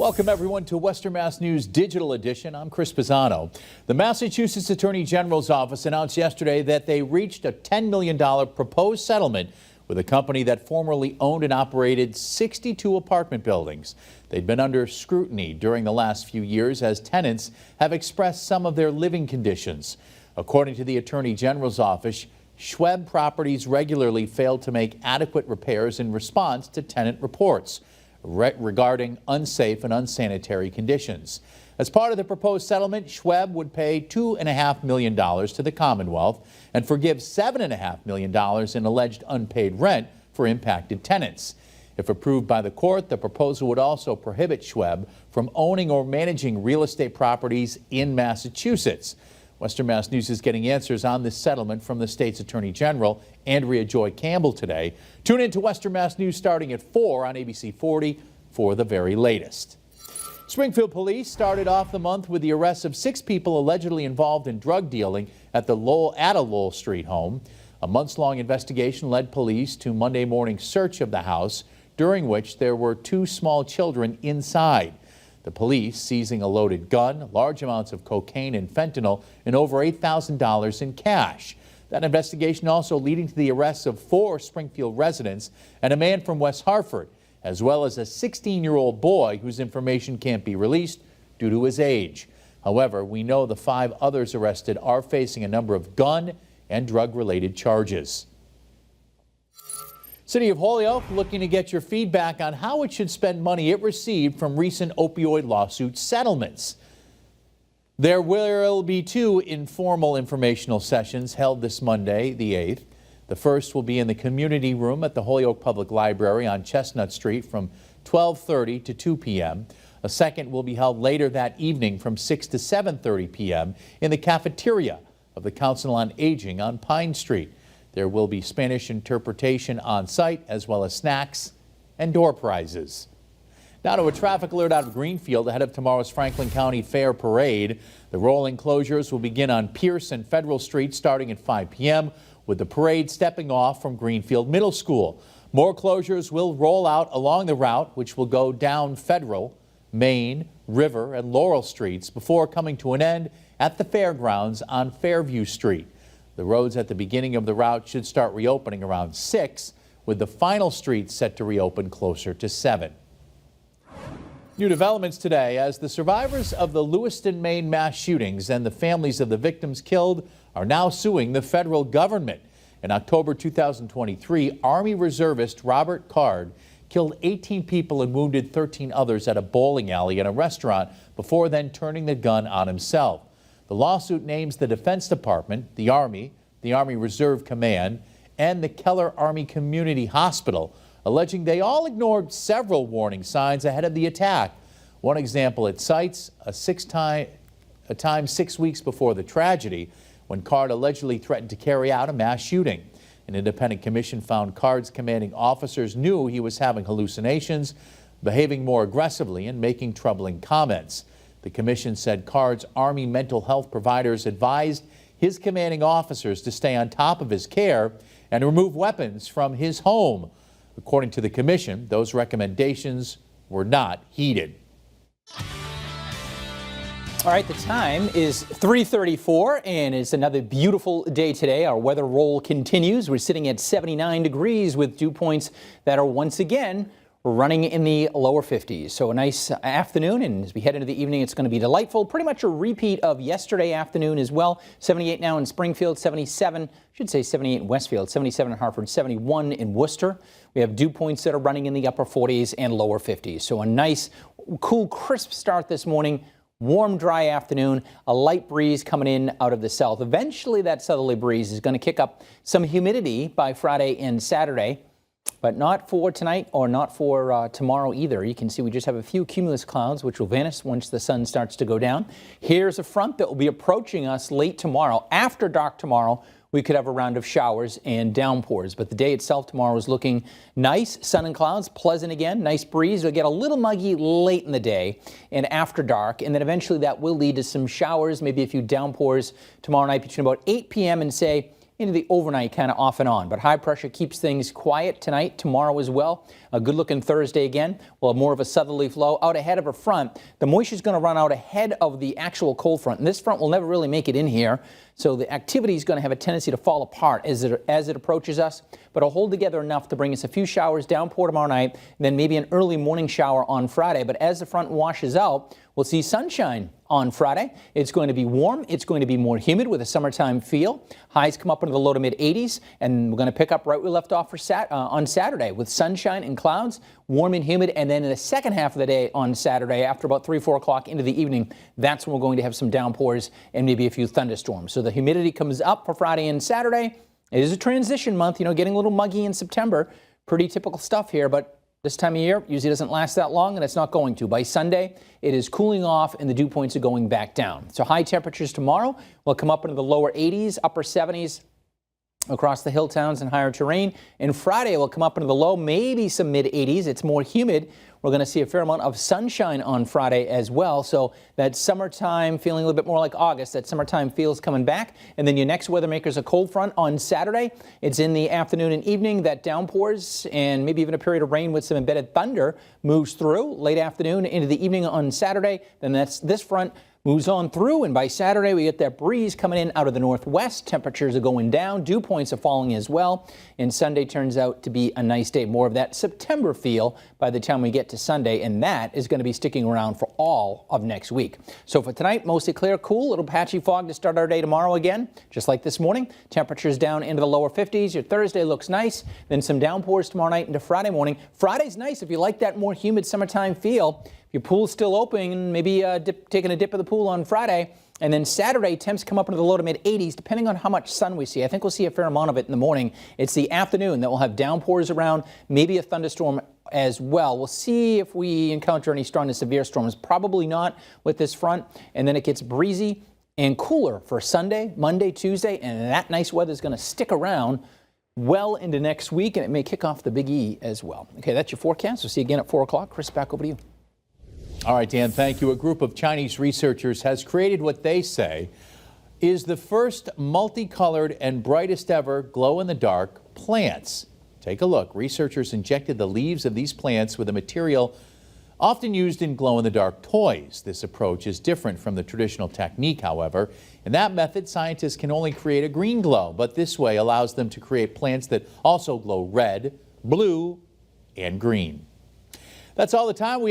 Welcome everyone to Western Mass News Digital Edition. I'm Chris Pisano. The Massachusetts Attorney General's office announced yesterday that they reached a $10 million proposed settlement with a company that formerly owned and operated 62 apartment buildings. They'd been under scrutiny during the last few years as tenants have expressed some of their living conditions. According to the Attorney General's office, Schweb Properties regularly failed to make adequate repairs in response to tenant reports regarding unsafe and unsanitary conditions. As part of the proposed settlement, Schweb would pay $2.5 million to the Commonwealth and forgive $7.5 million in alleged unpaid rent for impacted tenants. If approved by the court, the proposal would also prohibit Schweb from owning or managing real estate properties in Massachusetts. Western Mass News is getting answers on this settlement from the state's Attorney General, Andrea Joy Campbell, today. Tune in to Western Mass News starting at 4 on ABC 40 for the very latest. Springfield police started off the month with the arrest of 6 people allegedly involved in drug dealing at a Lowell Street home. A months-long investigation led police to Monday morning search of the house, during which there were 2 small children inside. The police seizing a loaded gun, large amounts of cocaine and fentanyl, and over $8,000 in cash. That investigation also leading to the arrests of 4 Springfield residents and a man from West Hartford, as well as a 16-year-old boy whose information can't be released due to his age. However, we know the 5 others arrested are facing a number of gun and drug-related charges. City of Holyoke looking to get your feedback on how it should spend money it received from recent opioid lawsuit settlements. There will be 2 informal informational sessions held this Monday, the 8th. The first will be in the community room at the Holyoke Public Library on Chestnut Street from 12:30 to 2 p.m. A second will be held later that evening from 6 to 7:30 p.m. in the cafeteria of the Council on Aging on Pine Street. There will be Spanish interpretation on site, as well as snacks and door prizes. Now to a traffic alert out of Greenfield ahead of tomorrow's Franklin County Fair Parade. The rolling closures will begin on Pierce and Federal Street starting at 5 p.m. with the parade stepping off from Greenfield Middle School. More closures will roll out along the route, which will go down Federal, Main, River, and Laurel Streets before coming to an end at the fairgrounds on Fairview Street. The roads at the beginning of the route should start reopening around 6, with the final streets set to reopen closer to 7. New developments today as the survivors of the Lewiston, Maine mass shootings and the families of the victims killed are now suing the federal government. In October 2023, Army reservist Robert Card killed 18 people and wounded 13 others at a bowling alley and a restaurant before then turning the gun on himself. The lawsuit names the Defense Department, the Army Reserve Command, and the Keller Army Community Hospital, alleging they all ignored several warning signs ahead of the attack. One example it cites, a time 6 weeks before the tragedy, when Card allegedly threatened to carry out a mass shooting. An independent commission found Card's commanding officers knew he was having hallucinations, behaving more aggressively, and making troubling comments. The commission said Card's Army mental health providers advised his commanding officers to stay on top of his care and remove weapons from his home. According to the commission, those recommendations were not heeded. All right, the time is 3:34 and it's another beautiful day today. Our weather roll continues. We're sitting at 79 degrees with dew points that are once again running in the lower 50s. So a nice afternoon, and as we head into the evening, it's going to be delightful. Pretty much a repeat of yesterday afternoon as well. 78 now in Springfield, 77, should say 78 in Westfield, 77 in Hartford, 71 in Worcester. We have dew points that are running in the upper 40s and lower 50s. So a nice, cool, crisp start this morning. Warm, dry afternoon, a light breeze coming in out of the south. Eventually, that southerly breeze is going to kick up some humidity by Friday and Saturday. But not for tonight or not for tomorrow either. You can see we just have a few cumulus clouds which will vanish once the sun starts to go down. Here's a front that will be approaching us late tomorrow. After dark tomorrow, we could have a round of showers and downpours. But the day itself tomorrow is looking nice. Sun and clouds, pleasant again. Nice breeze. It'll get a little muggy late in the day and after dark. And then eventually that will lead to some showers, maybe a few downpours tomorrow night between about 8 p.m. and say into the overnight, kind of off and on. But high pressure keeps things quiet tonight, tomorrow as well. A good looking Thursday again. We'll have more of a southerly flow out ahead of a front. The moisture is going to run out ahead of the actual cold front. And this front will never really make it in here. So the activity is going to have a tendency to fall apart as it approaches us. But it'll hold together enough to bring us a few showers, downpour tomorrow night, and then maybe an early morning shower on Friday. But as the front washes out, we'll see sunshine on Friday. It's going to be warm. It's going to be more humid with a summertime feel. Highs come up into the low to mid 80s, and we're going to pick up right where we left off on Saturday with sunshine and clouds, warm and humid. And then in the second half of the day on Saturday, after about 3, 4 o'clock into the evening, that's when we're going to have some downpours and maybe a few thunderstorms. So the humidity comes up for Friday and Saturday. It is a transition month, getting a little muggy in September. Pretty typical stuff here, but this time of year usually doesn't last that long, and it's not going to. By Sunday, it is cooling off and the dew points are going back down. So high temperatures tomorrow will come up into the lower 80s, upper 70s across the hill towns and higher terrain. And Friday will come up into the low, maybe some mid 80s. It's more humid. We're going to see a fair amount of sunshine on Friday as well. So that summertime feeling a little bit more like August, that summertime feels coming back. And then your next weather maker is a cold front on Saturday. It's in the afternoon and evening that downpours and maybe even a period of rain with some embedded thunder moves through late afternoon into the evening on Saturday. Then this front moves on through, and by Saturday we get that breeze coming in out of the northwest. Temperatures are going down, dew points are falling as well, and Sunday turns out to be a nice day. More of that September feel by the time we get to Sunday, and that is going to be sticking around for all of next week. So for tonight, mostly clear, cool, little patchy fog to start our day tomorrow again, just like this morning. Temperatures down into the lower 50s. Your Thursday looks nice, then some downpours tomorrow night into Friday morning. Friday's nice if you like that more humid summertime feel. Your pool's still open, maybe taking a dip of the pool on Friday. And then Saturday, temps come up into the low to mid 80s, depending on how much sun we see. I think we'll see a fair amount of it in the morning. It's the afternoon that we'll have downpours around, maybe a thunderstorm as well. We'll see if we encounter any strong to severe storms. Probably not with this front. And then it gets breezy and cooler for Sunday, Monday, Tuesday. And that nice weather is going to stick around well into next week, and it may kick off the Big E as well. Okay, that's your forecast. We'll see you again at 4 o'clock. Chris, back over to you. All right, Dan, thank you. A group of Chinese researchers has created what they say is the first multicolored and brightest ever glow-in-the-dark plants. Take a look. Researchers injected the leaves of these plants with a material often used in glow-in-the-dark toys. This approach is different from the traditional technique, however. In that method, scientists can only create a green glow, but this way allows them to create plants that also glow red, blue, and green. That's all the time we have.